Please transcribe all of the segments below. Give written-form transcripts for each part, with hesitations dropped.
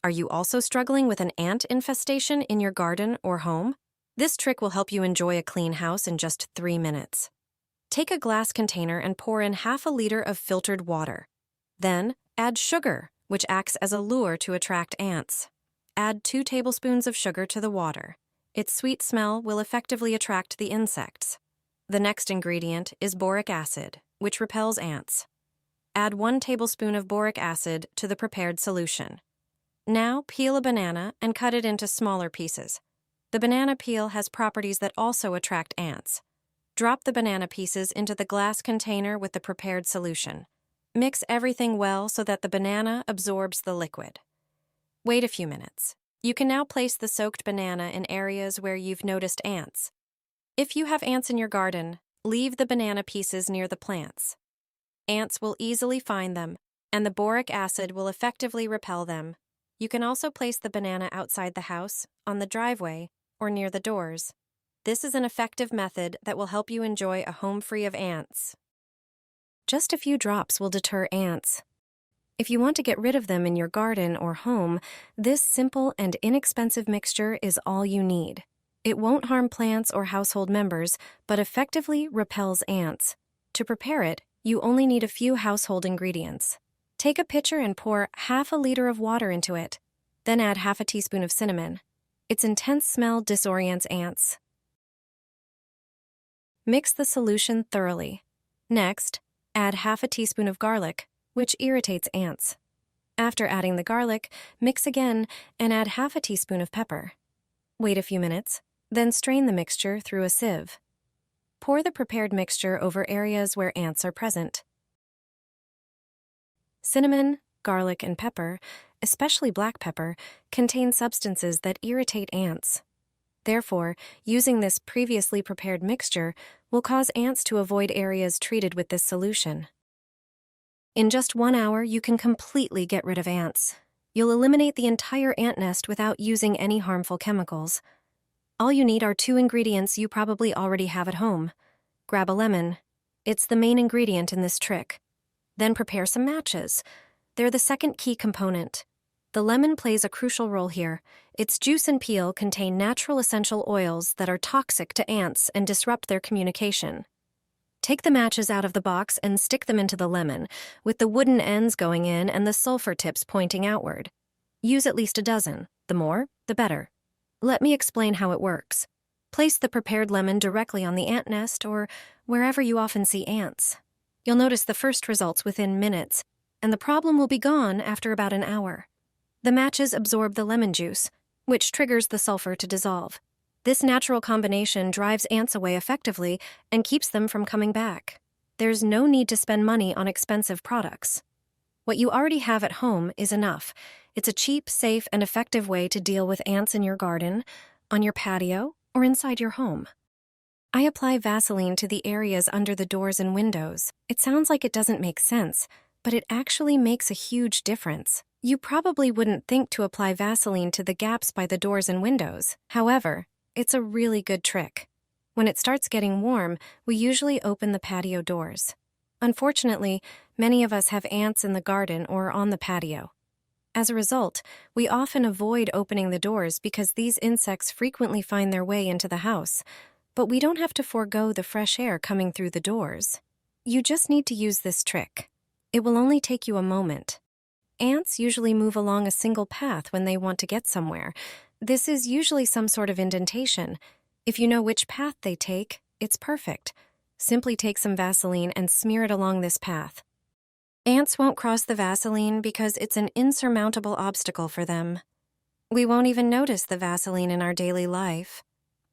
Are you also struggling with an ant infestation in your garden or home? This trick will help you enjoy a clean house in just 3 minutes. Take a glass container and pour in half a liter of filtered water. Then, add sugar, which acts as a lure to attract ants. Add 2 tablespoons of sugar to the water. Its sweet smell will effectively attract the insects. The next ingredient is boric acid, which repels ants. Add 1 tablespoon of boric acid to the prepared solution. Now, peel a banana and cut it into smaller pieces. The banana peel has properties that also attract ants. Drop the banana pieces into the glass container with the prepared solution. Mix everything well so that the banana absorbs the liquid. Wait a few minutes. You can now place the soaked banana in areas where you've noticed ants. If you have ants in your garden, leave the banana pieces near the plants. Ants will easily find them, and the boric acid will effectively repel them. You can also place the banana outside the house, on the driveway, or near the doors. This is an effective method that will help you enjoy a home free of ants. Just a few drops will deter ants. If you want to get rid of them in your garden or home, this simple and inexpensive mixture is all you need. It won't harm plants or household members, but effectively repels ants. To prepare it, you only need a few household ingredients. Take a pitcher and pour half a liter of water into it. Then add half a teaspoon of cinnamon. Its intense smell disorients ants. Mix the solution thoroughly. Next, add half a teaspoon of garlic, which irritates ants. After adding the garlic, mix again and add half a teaspoon of pepper. Wait a few minutes, then strain the mixture through a sieve. Pour the prepared mixture over areas where ants are present. Cinnamon, garlic, and pepper, especially black pepper, contain substances that irritate ants. Therefore, using this previously prepared mixture will cause ants to avoid areas treated with this solution. In just 1 hour, you can completely get rid of ants. You'll eliminate the entire ant nest without using any harmful chemicals. All you need are 2 ingredients you probably already have at home. Grab a lemon. It's the main ingredient in this trick. Then prepare some matches. They're the second key component. The lemon plays a crucial role here. Its juice and peel contain natural essential oils that are toxic to ants and disrupt their communication. Take the matches out of the box and stick them into the lemon, with the wooden ends going in and the sulfur tips pointing outward. Use at least a dozen. The more, the better. Let me explain how it works. Place the prepared lemon directly on the ant nest or wherever you often see ants. You'll notice the first results within minutes, and the problem will be gone after about an hour. The matches absorb the lemon juice, which triggers the sulfur to dissolve. This natural combination drives ants away effectively and keeps them from coming back. There's no need to spend money on expensive products. What you already have at home is enough. It's a cheap, safe, and effective way to deal with ants in your garden, on your patio, or inside your home. I apply Vaseline to the areas under the doors and windows. It sounds like it doesn't make sense, but it actually makes a huge difference. You probably wouldn't think to apply Vaseline to the gaps by the doors and windows. However, it's a really good trick. When it starts getting warm, we usually open the patio doors. Unfortunately, many of us have ants in the garden or on the patio. As a result, we often avoid opening the doors because these insects frequently find their way into the house. But we don't have to forego the fresh air coming through the doors. You just need to use this trick. It will only take you a moment. Ants usually move along a single path when they want to get somewhere. This is usually some sort of indentation. If you know which path they take, it's perfect. Simply take some Vaseline and smear it along this path. Ants won't cross the Vaseline because it's an insurmountable obstacle for them. We won't even notice the Vaseline in our daily life.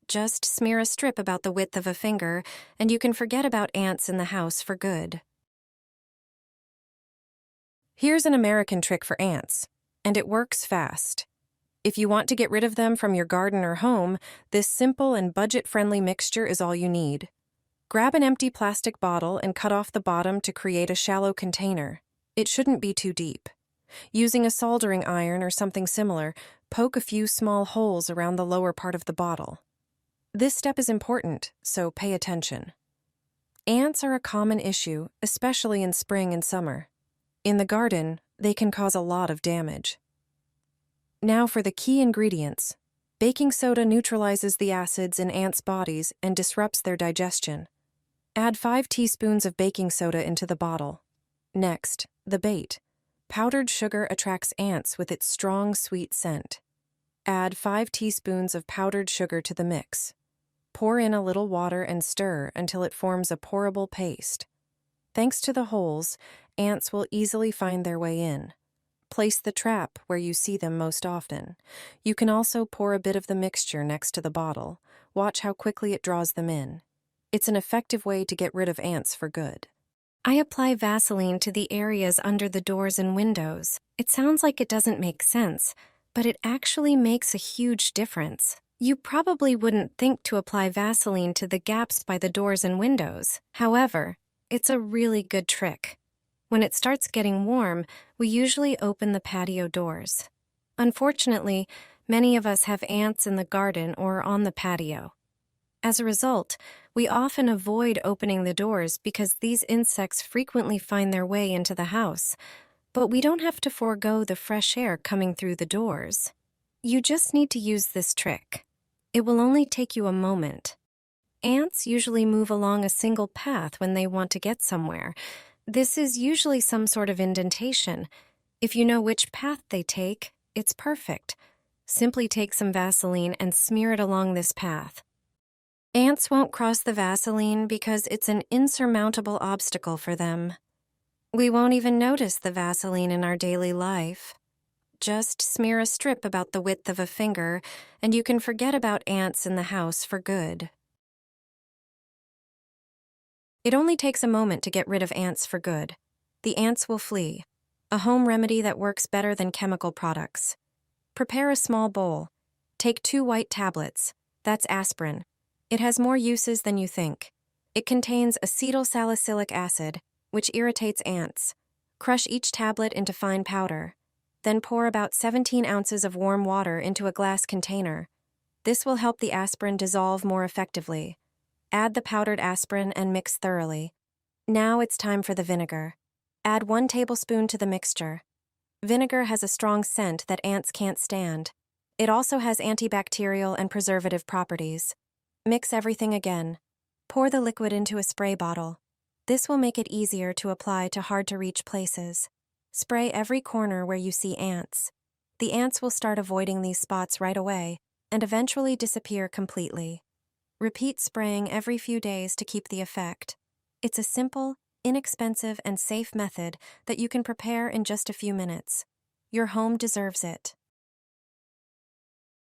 Just smear a strip about the width of a finger, and you can forget about ants in the house for good. Here's an American trick for ants, and it works fast. If you want to get rid of them from your garden or home, this simple and budget-friendly mixture is all you need. Grab an empty plastic bottle and cut off the bottom to create a shallow container. It shouldn't be too deep. Using a soldering iron or something similar, poke a few small holes around the lower part of the bottle. This step is important, so pay attention. Ants are a common issue, especially in spring and summer. In the garden, they can cause a lot of damage. Now for the key ingredients. Baking soda neutralizes the acids in ants' bodies and disrupts their digestion. Add 5 teaspoons of baking soda into the bottle. Next, the bait. Powdered sugar attracts ants with its strong, sweet scent. Add 5 teaspoons of powdered sugar to the mix. Pour in a little water and stir until it forms a pourable paste. Thanks to the holes, ants will easily find their way in. Place the trap where you see them most often. You can also pour a bit of the mixture next to the bottle. Watch how quickly it draws them in. It's an effective way to get rid of ants for good. I apply Vaseline to the areas under the doors and windows. It sounds like it doesn't make sense, but it actually makes a huge difference. You probably wouldn't think to apply Vaseline to the gaps by the doors and windows. However, it's a really good trick. When it starts getting warm, we usually open the patio doors. Unfortunately, many of us have ants in the garden or on the patio. As a result, we often avoid opening the doors because these insects frequently find their way into the house. But we don't have to forego the fresh air coming through the doors. You just need to use this trick. It will only take you a moment. Ants usually move along a single path when they want to get somewhere. This is usually some sort of indentation. If you know which path they take, it's perfect. Simply take some Vaseline and smear it along this path. Ants won't cross the Vaseline because it's an insurmountable obstacle for them. We won't even notice the Vaseline in our daily life. Just smear a strip about the width of a finger, and you can forget about ants in the house for good. It only takes a moment to get rid of ants for good. The ants will flee. A home remedy that works better than chemical products. Prepare a small bowl. Take 2 white tablets. That's aspirin. It has more uses than you think. It contains acetylsalicylic acid, which irritates ants. Crush each tablet into fine powder. Then pour about 17 ounces of warm water into a glass container. This will help the aspirin dissolve more effectively. Add the powdered aspirin and mix thoroughly. Now it's time for the vinegar. Add 1 tablespoon to the mixture. Vinegar has a strong scent that ants can't stand. It also has antibacterial and preservative properties. Mix everything again. Pour the liquid into a spray bottle. This will make it easier to apply to hard-to-reach places. Spray every corner where you see ants. The ants will start avoiding these spots right away and eventually disappear completely. Repeat spraying every few days to keep the effect. It's a simple, inexpensive, and safe method that you can prepare in just a few minutes. Your home deserves it.